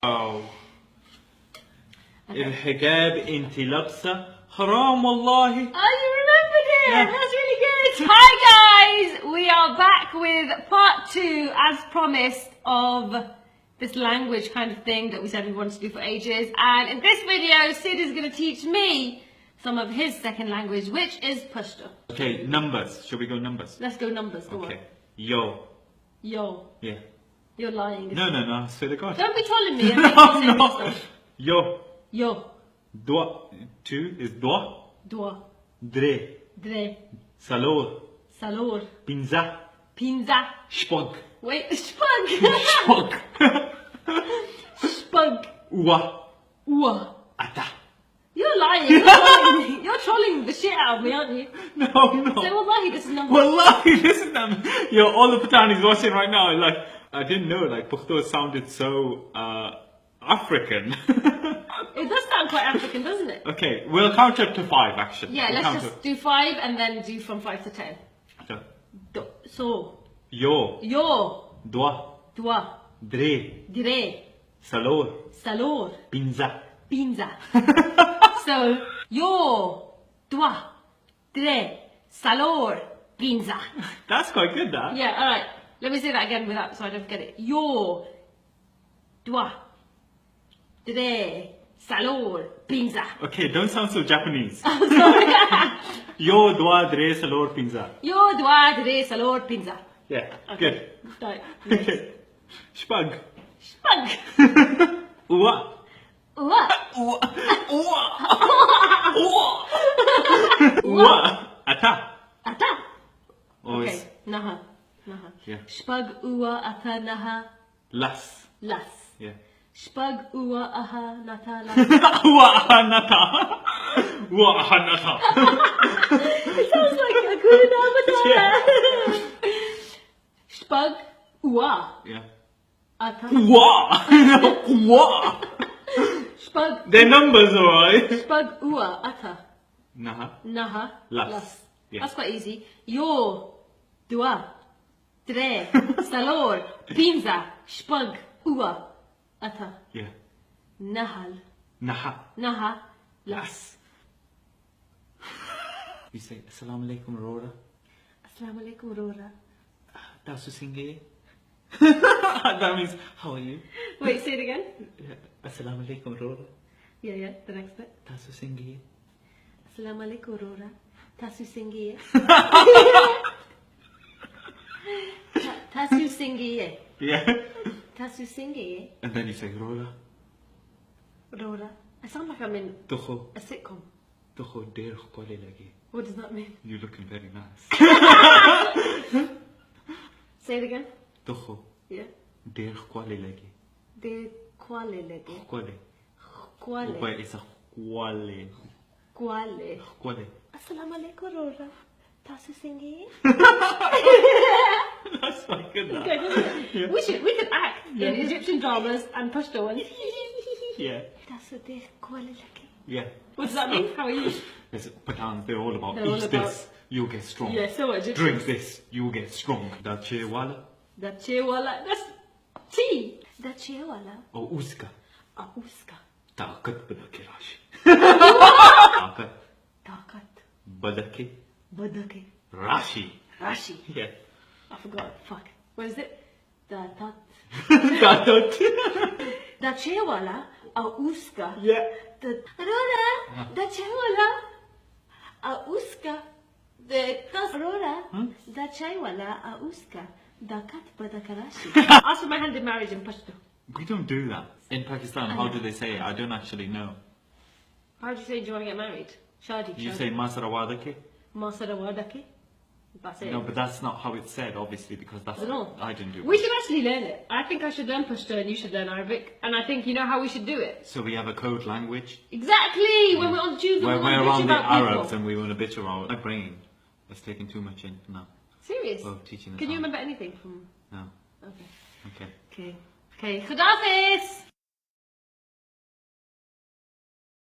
واو الحجاب انت لابسه حرام والله. Oh, you remembered it! Yeah. That's really good! Hi guys! We are back with part 2, as promised, of this language kind of thing that we said we wanted to do for ages. And in this video, Sid is going to teach me some of his second language, which is Pashto. Okay, numbers. Should we go numbers? Let's go numbers. Go Okay. on. Yo. Yo. Yeah. You're lying. No, I swear to God. Don't be trolling me. And make me say No. stuff. Yo. Yo. Dwa. Two is dwa. Dua. Dre. Dre. Salor. Salor. Pinza. Pinza. Spog. Wait. Spug. Spog. Spug. Ua. Ua. Ata. You're lying. You're trolling me. You're trolling the shit out of me, aren't you? No. Say, wallahi, this is number. Wallahi, listen to me. Yo, all the Patanis watching right now, like, I didn't know, like, Pukhto sounded so, African. It does sound quite African, doesn't it? Okay, we'll count up to 5, actually. Yeah, We'll let's count just do 5 and then do from 5 to 10. up. So, Yo. yo, Dwa. dua, Dre. dire, Salor. salor, Pinza. pinza. So, yo, dua, dire, salor, pinza. That's quite good, that. Yeah, alright. Let me say that again without, so I don't forget it. Yo, dua, dire, salor, pinza. Okay, don't sound so Japanese. I'm sorry. Yo, dwa, dre, salor, pinza. Yo, dua, dire, salor, pinza. Yeah, Okay. good. Right. Next. Okay. Spug. Spug. Ua. Ua. Ua. Ua. Ua. Ua. Ata. Ata. Or Okay. is Naha. Naha. Yeah. Spug ua ata naha las. las. Yeah. Spug ua aha nata las. Ua hanata. Ua hanata. It sounds like a good avatar. Spug ua Yeah. ata. Ua. Ua. Spug. Their numbers, alright. Spug ua ata Naha. naha Las. Yeah. That's quite easy. Yo, dua, tre, salor, pinza, spug ua ata Yeah. nahal Naha. naha las. Las. You say Assalamu alaikum Rora. Assalamu alaikum Rora. Tasu Singhe. That means how are you? Wait, say it again. Assalamu alaikum Rora. Yeah, the next bit. Tasu Singhe. Assalamu alaikum Rora. Tasu singiye. Tasu singiye. Yeah. Tasu singiye. And then you say Rora. Rora. I sound like I'm in Tukho. a sitcom. Tukho der khwale lagi. What does that mean? You're looking very nice. Say it again. Tukho Yeah. der khwale lagi. De kwale lege. Khwale. Kwale. But it's a khwale. Kwale. Khwale. Assalamu alaikum Rora. Tasu singiye. That's quite good. That. Good, isn't it? Yeah. We could act in Egyptian dramas and Pashto ones. Yeah. Tasu de kwale lege. Yeah. What does that mean? How are you? Yes, Patans, they're all about They're all eat about- this, you'll get strong. Yeah, so Egyptian. Drink this, you'll get strong. Da chewala Da chewala. That's tea. Da chewala. or uska. Auska. Takat badake rashi. Takat Takat. badake Badake. rashi. Rashi. Yeah. I forgot. Fuck. What is it? Da tat. Tatat. Da chewala. Auska. Yeah. Da Rora. Da chewala. Auska. The tas Rora. Da chewala. Auska. Da kat badake rashi. Ask for my hand in marriage in Pashto. We don't do that. In Pakistan, how do they say it? I don't actually know. How do you say do you want to get married? Shadi. You say masarawadake? Masara wadake. That's it. No, but that's not how it's said, obviously, because that's No. I didn't do it. We should actually learn it. I think I should learn Pashto and you should learn Arabic. And I think you know how we should do it. So we have a code language. Exactly! When we're on Tuesday, Where we we're want to around bitch the about Arabs people. and we want to bitch around. My brain is taking too much in now. Serious? Oh, teaching the Can you sound. remember anything from... No. Okay. Okay. Okay. Okay. Khudafis!